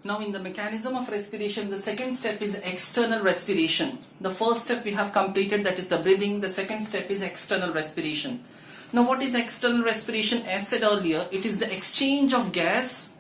Now in the mechanism of respiration, the second step is external respiration. The first step we have completed, that is the breathing. The second step is external respiration. Now what is external respiration? As said earlier, it is the exchange of gas.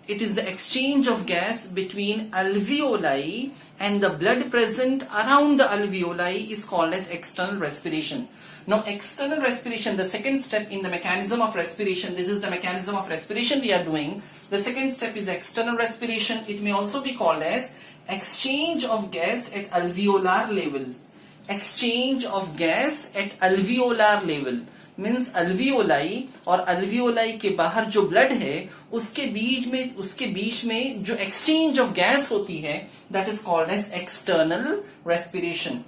It is the exchange of gas between alveoli, and the blood present around the alveoli is called as external respiration. Now external respiration, the second step in the mechanism of respiration, this is the mechanism of respiration we are doing. The second step is external respiration. It may also be called as exchange of gas at alveolar level. Exchange of gas at alveolar level means alveoli और alveoli के बाहर जो blood है उसके बीच में जो exchange of gas होती है, that is called as external respiration.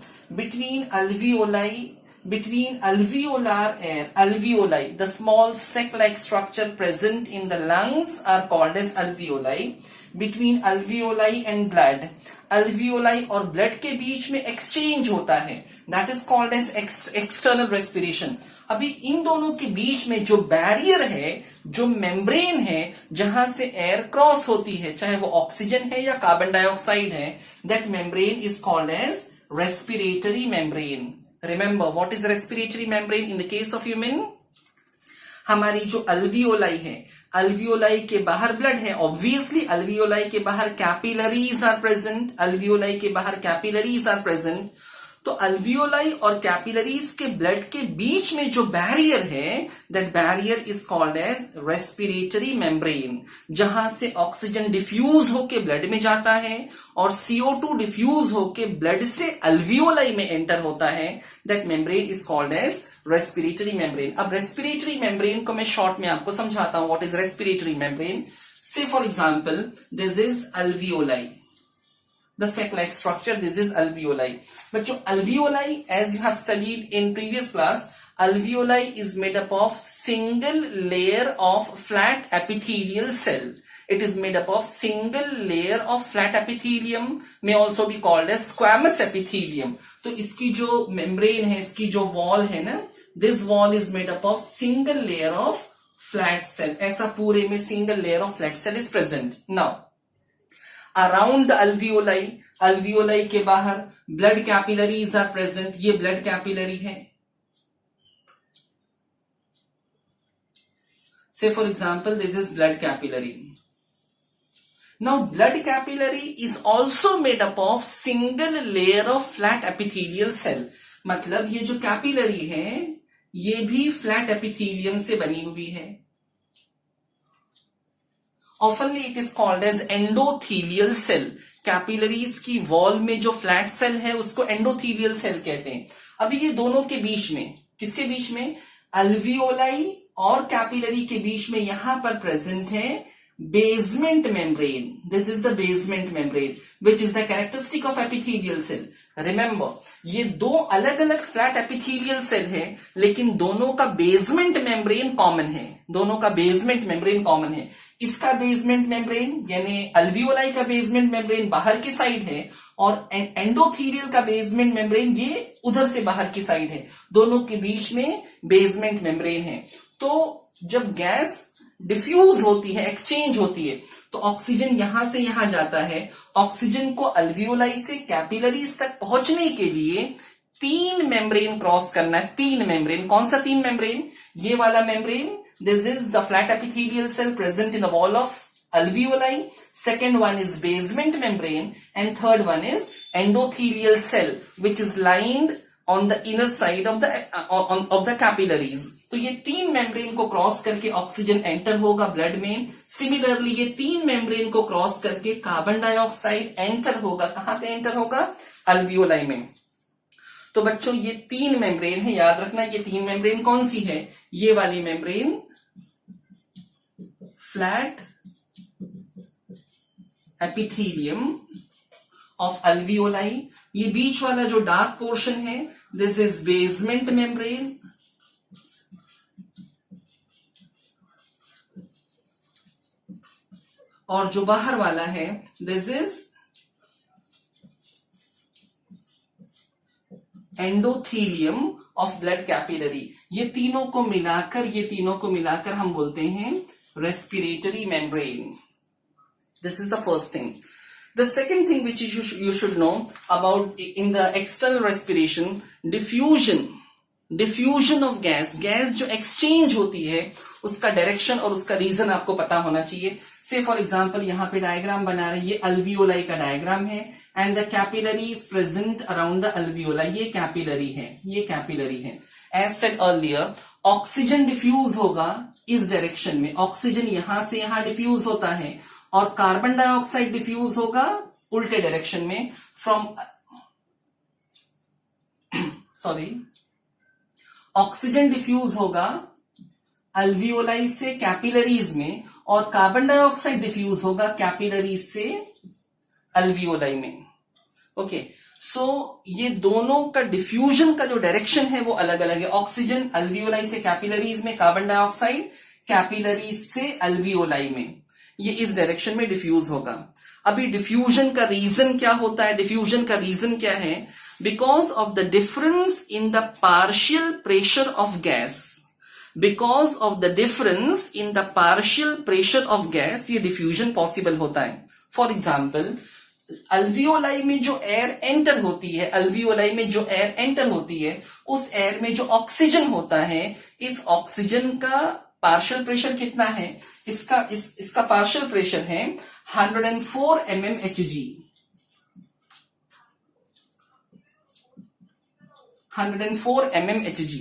Between alveolar air, alveoli, the small sac-like structure present in the lungs are called as alveoli. Between alveoli and blood, alveoli और blood के बीच में exchange होता है, that is called as external respiration. अभी इन दोनों के बीच में जो बैरियर है, जो मेम्ब्रेन है, जहां से एयर क्रॉस होती है, चाहे वो ऑक्सीजन है या कार्बन डाइऑक्साइड है, that membrane is called as respiratory membrane. Remember what is respiratory membrane in the case of human. हमारी जो अल्वियोलाई है, अल्वियोलाई के बाहर ब्लड है, ऑब्वियसली अल्वियोलाई के बाहर कैपिलरीज आर प्रेजेंट. अल्वियोलाई के बाहर कैपिलरीज आर प्रेजेंट. तो अल्वियोलाई और कैपिलरीज के ब्लड के बीच में जो बैरियर है, that barrier is called as respiratory membrane. जहां से ऑक्सीजन डिफ्यूज होके ब्लड में जाता है और CO2 डिफ्यूज होके ब्लड से अल्वियोलाई में एंटर होता है, that membrane is called as respiratory membrane. अब रेस्पिरेटरी मेम्ब्रेन को मैं शॉर्ट में आपको समझाता हूं. What is respiratory membrane? Say for example this is alveoli, the sac-like structure, this is alveoli. बच्चों alveoli, as you have studied in previous class, alveoli is made up of single layer of flat epithelial cell. It is made up of single layer of flat epithelium, may also be called as squamous epithelium. तो इसकी जो membrane है, इसकी जो wall है ना, this wall is made up of single layer of flat cell. ऐसा पूरे में single layer of flat cell is present. Now around alveoli, alveoli के बाहर ब्लड कैपिलरीज आर प्रेजेंट. ये ब्लड कैपिलरी है. Say for example this is blood capillary. Now blood capillary is also made up of single layer of flat epithelial cell. मतलब ये जो capillary है ये भी फ्लैट एपिथेलियम से बनी हुई है. Oftenly it is called as endothelial cell. Capillaries की वॉल में जो फ्लैट सेल है उसको एंडोथीलियल सेल कहते हैं. अभी ये दोनों के बीच में, किसके बीच में? अल्वियोलाई और कैपिलरी के बीच में यहां पर प्रेजेंट है basement membrane. This is the basement membrane which is the characteristic of epithelial cell. Remember ये दो अलग अलग फ्लैट एपिथेलियल सेल है, लेकिन दोनों का बेसमेंट मेम्ब्रेन कॉमन है. दोनों का बेसमेंट मेम्ब्रेन कॉमन है. इसका बेसमेंट मेम्ब्रेन यानी अल्वियोलाई का बेसमेंट मेम्ब्रेन बाहर की साइड है और एंडोथीलियल का बेसमेंट मेम्ब्रेन ये उधर से बाहर की साइड है. दोनों के बीच में बेसमेंट मेम्ब्रेन है. तो जब गैस डिफ्यूज होती है, एक्सचेंज होती है, तो ऑक्सीजन यहां से यहां जाता है. ऑक्सीजन को अल्वियोलाई से कैपिलरीज तक पहुंचने के लिए 3 मेम्ब्रेन क्रॉस करना है. 3 मेम्ब्रेन. कौन सा 3 मेम्ब्रेन? ये वाला membrane, this is the flat epithelial cell present in the wall of alveoli. Second one is basement membrane and third one is endothelial cell which is lined on the inner side of the capillaries. तो ये 3 membrane को cross करके oxygen enter होगा blood में. Similarly ये 3 membrane को cross करके carbon dioxide enter होगा. कहां पे एंटर होगा? अल्वियोलाई में. तो बच्चों ये 3 मेम्ब्रेन है, याद रखना. ये 3 मेम्ब्रेन कौन सी है? ये वाली membrane flat epithelium of alveoli. ये बीच वाला जो डार्क पोर्शन है, दिस इज बेसमेंट मेम्ब्रेन. और जो बाहर वाला है, this is endothelium of blood capillary. ये तीनों को मिलाकर हम बोलते हैं respiratory membrane. This is the first thing. The second thing which you should know about in the external respiration, diffusion of gas जो exchange होती है उसका डायरेक्शन और उसका रीजन आपको पता होना चाहिए. से फॉर एग्जांपल यहाँ पे डायग्राम बना रहे, ये अल्वियोलाई का डायग्राम है and the capillary is present around the alveoli. ये कैपिलरी है. As said earlier, oxygen diffuse होगा इस डायरेक्शन में, ऑक्सीजन यहां से यहां डिफ्यूज होता है, और कार्बन डाइऑक्साइड डिफ्यूज होगा उल्टे डायरेक्शन में ऑक्सीजन डिफ्यूज होगा अल्वियोलाई से कैपिलरीज में, और कार्बन डाइऑक्साइड डिफ्यूज होगा कैपिलरीज से अल्वियोलाई में. ओके, सो ये दोनों का डिफ्यूजन का जो डायरेक्शन है वो अलग अलग है. ऑक्सीजन अल्वियोलाई से कैपिलरीज में, कार्बन डाइऑक्साइड कैपिलरीज से अल्वियोलाई में, ये इस डायरेक्शन में डिफ्यूज होगा. अभी डिफ्यूजन का रीजन क्या होता है? डिफ्यूजन का रीजन क्या है? Because of the difference in the partial pressure of gas. Because of the difference in the partial pressure of gas ये डिफ्यूजन पॉसिबल होता है. फॉर एग्जाम्पल, अल्वियोलाई में जो एयर एंटर होती है, उस एयर में जो ऑक्सीजन होता है, इस ऑक्सीजन का पार्शियल प्रेशर कितना है? इसका पार्शियल प्रेशर है 104 mmHg. 104 mmHg.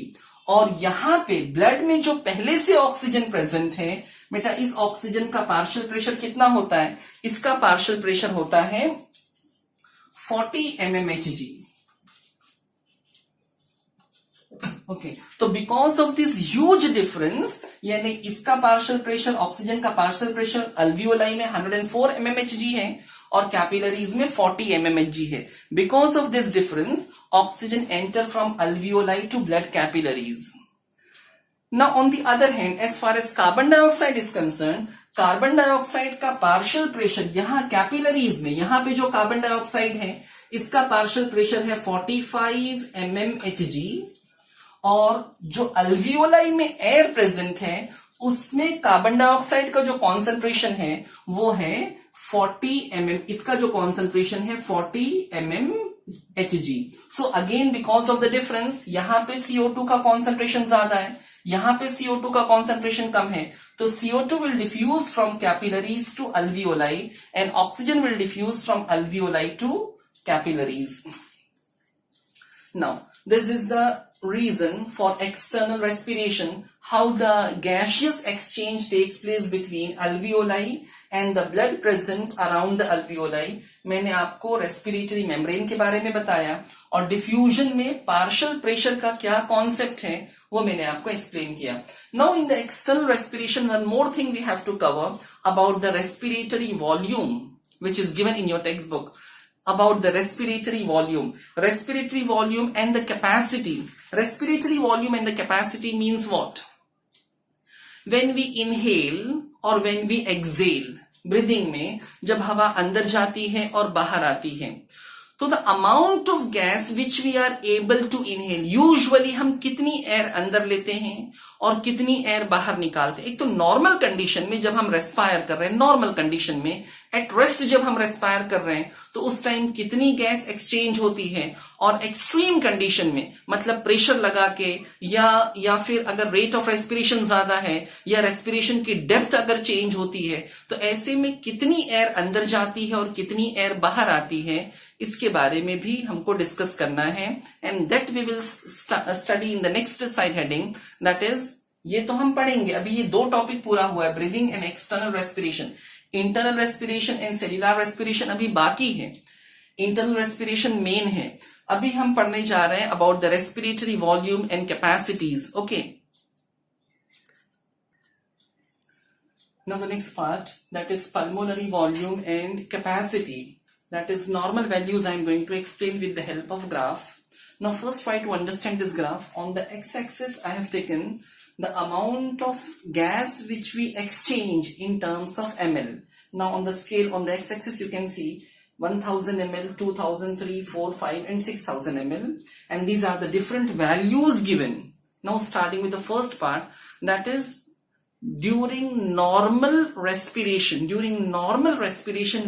और यहां पे ब्लड में जो पहले से ऑक्सीजन प्रेजेंट है बेटा, इस ऑक्सीजन का पार्शियल प्रेशर कितना होता है? इसका पार्शियल प्रेशर होता है 40 mmHg. ओके, तो because of this huge difference, यानी इसका पार्शियल प्रेशर, ऑक्सीजन का पार्शियल प्रेशर अल्वियोलाई में 104 mmHg है और कैपिलरीज में 40 mmHg है. Because of this difference oxygen enter from alveoli to blood capillaries. Now on the other hand, as far as carbon dioxide is concerned, carbon dioxide का partial pressure यहां capillaries में, यहां पे जो कार्बन डाइऑक्साइड है इसका partial pressure है 45 mmHg, और जो अल्वियोलाई में एयर प्रेजेंट है उसमें कार्बन डाइऑक्साइड का जो कॉन्सेंट्रेशन है वो है 40 mm. इसका जो कॉन्सेंट्रेशन है 40 mmHg. So again because of the difference, यहां पे CO2 का कॉन्सेंट्रेशन ज्यादा है, यहां पे CO2 का कॉन्सेंट्रेशन कम है, तो CO2 will diffuse from capillaries to alveoli and oxygen will diffuse from alveoli to capillaries. Now, this is the reason for external respiration, how the gaseous exchange takes place between alveoli and the blood present around the alveoli. मैंने आपको respiratory membrane के बारे में बताया, और diffusion में partial pressure का क्या कॉन्सेप्ट है वो मैंने आपको एक्सप्लेन किया. Now in the external respiration, one more thing we have to cover about the respiratory volume which is given in your textbook, about the respiratory volume and the capacity. Respiratory volume and the capacity means what? When we inhale or when we exhale, breathing में जब हवा अंदर जाती है और बाहर आती है, तो the amount of gas which we are able to inhale, usually हम कितनी एयर अंदर लेते हैं और कितनी एयर बाहर निकालते हैं. एक तो नॉर्मल कंडीशन में जब हम रेस्पायर कर रहे हैं, नॉर्मल कंडीशन में एट रेस्ट जब हम रेस्पायर कर रहे हैं तो उस टाइम कितनी गैस एक्सचेंज होती है, और एक्सट्रीम कंडीशन में मतलब प्रेशर लगा के या फिर अगर रेट ऑफ रेस्पिरेशन ज्यादा है या रेस्पिरेशन की डेप्थ अगर चेंज होती है तो ऐसे में कितनी एयर अंदर जाती है और कितनी एयर बाहर आती है, इसके बारे में भी हमको डिस्कस करना है. And that we will study in the next side heading, that is, ये तो हम पढ़ेंगे. अभी ये दो टॉपिक पूरा हुआ है, breathing and external respiration. Internal respiration and cellular respiration अभी बाकी है, इंटरनल रेस्पिरेशन मेन है. अभी हम पढ़ने जा रहे हैं about the respiratory volume and capacities. Okay, now the next part, that is pulmonary volume and capacity, that is normal values I am going to explain with the help of graph. Now first try to understand this graph. On the x-axis I have taken the amount of gas which we exchange in terms of ml. Now on the scale, on the x-axis you can see 1000 ml, 2000, 3, 4, 5 and 6000 ml, and these are the different values given. Now starting with the first part, that is during normal respiration,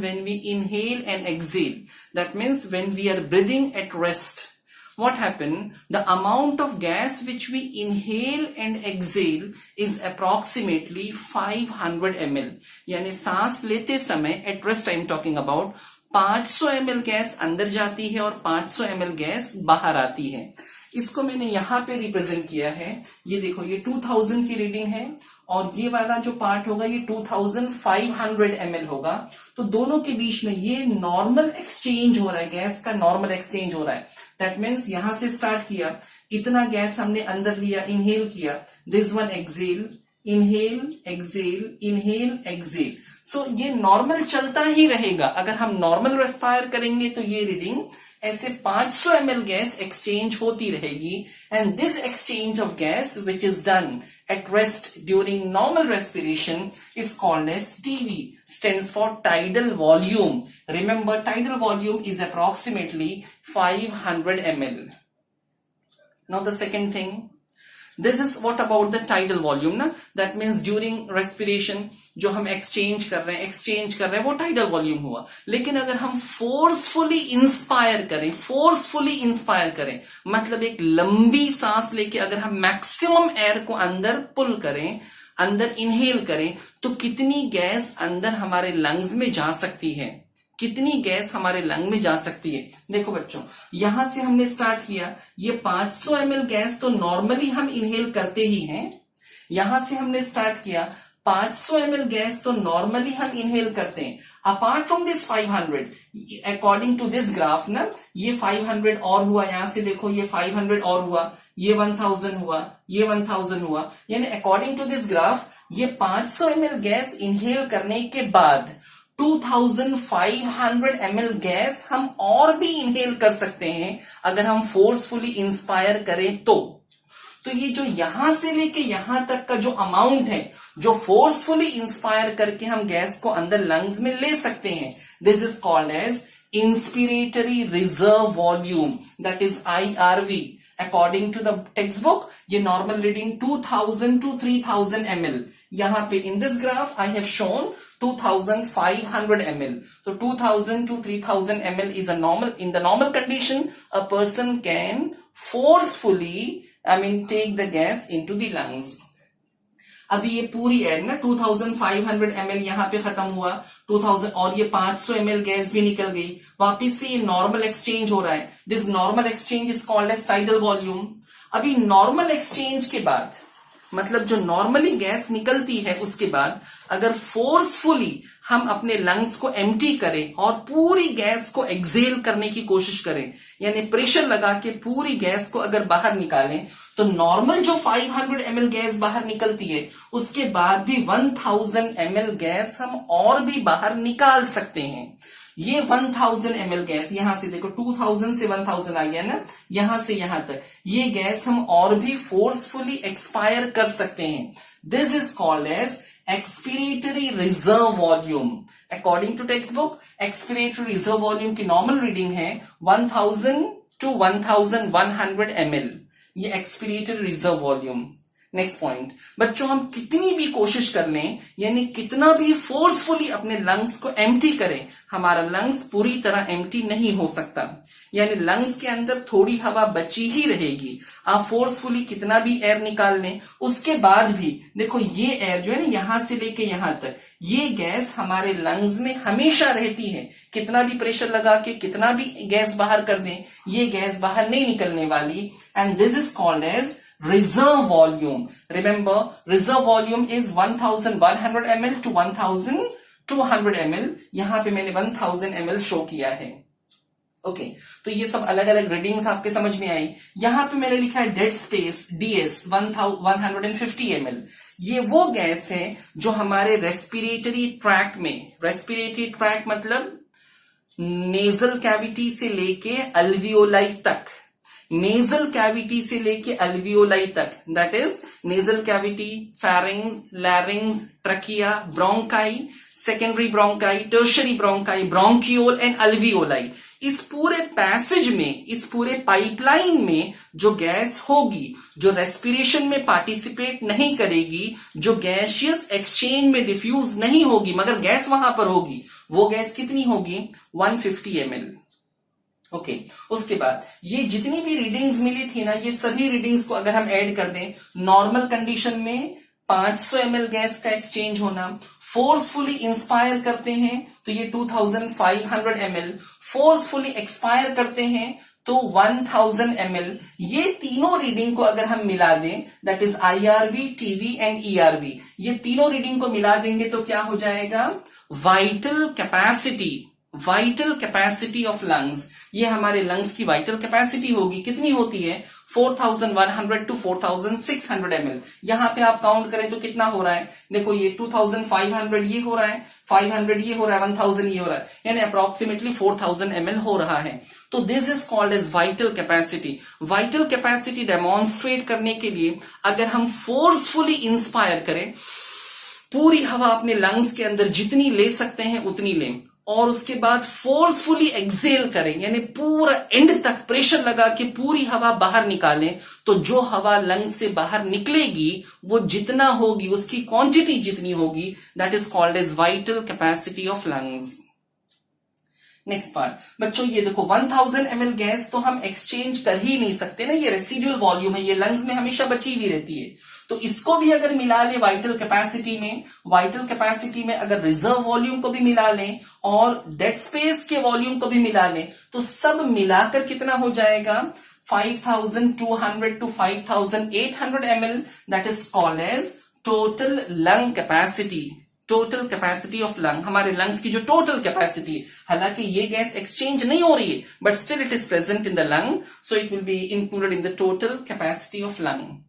when we inhale and exhale, that means when we are breathing at rest, what happened? The amount of gas which we inhale and exhale is approximately 500 ml. यानी सांस लेते समय at rest I'm talking about 500 ml gas अंदर जाती है और 500 ml gas बाहर आती है. इसको मैंने यहां पे रिप्रेजेंट किया है. ये देखो, ये 2000 की रीडिंग है और ये वाला जो पार्ट होगा ये 2500 ml होगा. तो दोनों के बीच में ये नॉर्मल एक्सचेंज हो रहा है, गैस का नॉर्मल एक्सचेंज हो रहा है. दैट मीन्स यहां से स्टार्ट किया, इतना गैस हमने अंदर लिया, इनहेल किया, this one exhale, inhale exhale, inhale exhale. So ये नॉर्मल चलता ही रहेगा. अगर हम नॉर्मल रेस्पायर करेंगे तो ये रीडिंग ऐसे 500 ml गैस एक्सचेंज होती रहेगी. And this exchange of gas which is done at rest during normal respiration is called as TV, stands for tidal volume. Remember, tidal volume is approximately 500 ml. Now the second thing, this is what about the tidal volume na? That means during respiration जो हम exchange कर रहे हैं वो tidal volume हुआ. लेकिन अगर हम फोर्सफुली इंस्पायर करें, मतलब एक लंबी सांस लेके अगर हम मैक्सिमम एयर को अंदर पुल करें, अंदर इनहेल करें, तो कितनी गैस अंदर हमारे लंग्स में जा सकती है, देखो बच्चों, यहां से हमने स्टार्ट किया, ये 500 ml गैस तो नॉर्मली हम इनहेल करते ही हैं. यहां से हमने स्टार्ट किया, 500 ml गैस तो नॉर्मली हम इनहेल करते हैं. Apart from this 500, according to this graph ना, ये 500 और हुआ, यहां से देखो ये 500 और हुआ, ये 1000 हुआ, ये 1000 हुआ. यानी अकॉर्डिंग टू दिस ग्राफ ये 500 ml गैस इनहेल करने के बाद 2500 ml गैस हम और भी इनहेल कर सकते हैं अगर हम फोर्सफुली इंस्पायर करें तो ये जो यहां से लेके यहां तक का जो अमाउंट है, जो फोर्सफुली इंस्पायर करके हम गैस को अंदर लंग्स में ले सकते हैं, this is called as inspiratory reserve volume, that is IRV. According to the text book ये नॉर्मल रीडिंग 2000 to 3000 ml. यहां पे in this graph I have shown 2500 ml. तो 2000 to 3000 ml is a normal. In the normal condition, a person can forcefully, take the gas into the lungs. अभी ये पूरी air ना 2500 ml यहां पे खत्म हुआ, 2000 और ये 500 ml गैस भी निकल गई, वापिस से ये नॉर्मल एक्सचेंज हो रहा है. This normal exchange is called as tidal volume. अभी नॉर्मल एक्सचेंज के बाद, मतलब जो नॉर्मली गैस निकलती है उसके बाद अगर फोर्सफुली हम अपने लंग्स को एम्प्टी करें और पूरी गैस को एक्सेल करने की कोशिश करें, यानी प्रेशर लगा के पूरी गैस को अगर बाहर निकालें, तो नॉर्मल जो 500 ml गैस बाहर निकलती है उसके बाद भी 1000 ml गैस हम और भी बाहर निकाल सकते हैं. ये 1000 ml गैस यहां से देखो 2000 से 1000 आ गया ना, यहां से यहां तक ये गैस हम और भी फोर्सफुली एक्सपायर कर सकते हैं. This is called as expiratory reserve volume. According to text book expiratory reserve volume की नॉर्मल रीडिंग है 1000 to 1100 ml. ये expiratory reserve volume. Next point, बच्चों हम कितनी भी कोशिश कर लें, यानी कितना भी फोर्सफुली अपने लंग्स को एम्प्टी करें, हमारा लंग्स पूरी तरह एम्प्टी नहीं हो सकता. यानी लंग्स के अंदर थोड़ी हवा बची ही रहेगी. आप फोर्सफुली कितना भी एयर निकाल लें, उसके बाद भी देखो ये एयर जो है ना यहां से लेके यहां तक, ये गैस हमारे लंग्स में हमेशा रहती है. कितना भी प्रेशर लगा के कितना भी गैस बाहर कर दें, ये गैस बाहर नहीं निकलने वाली. And this is called as reserve volume. Remember, reserve volume is 1100 ml to 1200 ml. यहां पे मैंने 1000 ml शो किया है. ओके, तो ये सब अलग अलग रीडिंग्स आपके समझ में आई. यहां पे मैंने लिखा है डेड स्पेस DS 150 ml. ये वो गैस है जो हमारे रेस्पिरेटरी ट्रैक में, रेस्पिरेटरी ट्रैक मतलब नेजल कैविटी से लेके अल्वियोलाई तक, नेजल कैविटी से लेके अल्वियोलाई तक, that is nasal cavity, pharynx, लैरिंग्स, trachea, bronchi, secondary bronchi, tertiary bronchi, bronchiole and alveoli. इस पूरे पैसेज में, इस पूरे पाइपलाइन में जो गैस होगी, जो रेस्पिरेशन में पार्टिसिपेट नहीं करेगी, जो गैसियस एक्सचेंज में डिफ्यूज नहीं होगी मगर गैस वहां पर होगी, वो गैस कितनी होगी? 150 ml। ओके, उसके बाद ये जितनी भी रीडिंग्स मिली थी ना, ये सभी रीडिंग्स को अगर हम ऐड कर दें, नॉर्मल कंडीशन में 500 ml गैस का एक्सचेंज होना, फोर्सफुली इंस्पायर करते हैं तो ये 2500 ml, फोर्सफुली एक्सपायर करते हैं तो 1000 ml। ये तीनों रीडिंग को अगर हम मिला दें, that is IRV, TV and ERV, ये तीनों रीडिंग को मिला देंगे तो क्या हो जाएगा? Vital capacity of lungs. ये हमारे लंग्स की वाइटल कैपेसिटी होगी, कितनी होती है? 4100 टू 4600 ml। यहां पे आप काउंट करें तो कितना हो रहा है? देखो ये 2500 ये हो रहा है, 500 ये हो रहा है, 1000 ये हो रहा है, यानी अप्रोक्सीमेटली 4000 ml हो रहा है। तो this is called as vital capacity. Vital capacity demonstrate करने के लिए अगर हम फोर्सफुली इंस्पायर करें, पूरी हवा अपने लंग्स के अंदर जितनी ले सकते हैं उतनी लें, और उसके बाद फोर्सफुली एक्सेल करें, यानी पूरा एंड तक प्रेशर लगा के पूरी हवा बाहर निकालें, तो जो हवा लंग्स से बाहर निकलेगी वो जितना होगी, उसकी क्वांटिटी जितनी होगी, that is called as vital capacity of lungs. Next part बच्चों, ये देखो 1000 ml गैस तो हम एक्सचेंज कर ही नहीं सकते ना, ये रेसिडुअल वॉल्यूम है, ये लंग्स में हमेशा बची हुई रहती है। तो इसको भी अगर मिला ले वाइटल कैपेसिटी में अगर रिजर्व वॉल्यूम को भी मिला लें और डेड स्पेस के वॉल्यूम को भी मिला लें, तो सब मिलाकर कितना हो जाएगा? 5200 to 5800 ml, that is called as total lung capacity. Total capacity of lung, हमारे लंग्स की जो टोटल कैपेसिटी है, हालांकि ये गैस एक्सचेंज नहीं हो रही है but still it is present in the lung, so it will be included in the total capacity of lung.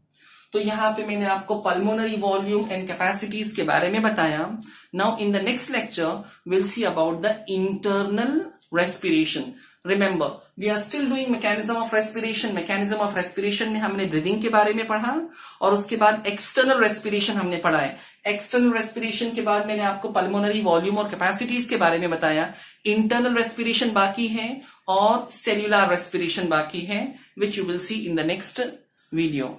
तो यहां पे मैंने आपको पल्मोनरी वॉल्यूम एंड कैपेसिटीज के बारे में बताया। Now in the next lecture will see about the internal respiration. Remember we are still doing mechanism of respiration. Mechanism of respiration में हमने ब्रीदिंग के बारे में पढ़ा और उसके बाद एक्सटर्नल रेस्पिरेशन हमने पढ़ा है। एक्सटर्नल रेस्पिरेशन के बाद मैंने आपको पल्मोनरी वॉल्यूम और कैपेसिटीज के बारे में बताया। इंटरनल रेस्पिरेशन बाकी है और सेल्यूलर रेस्पिरेशन बाकी है, which you will see in the next video.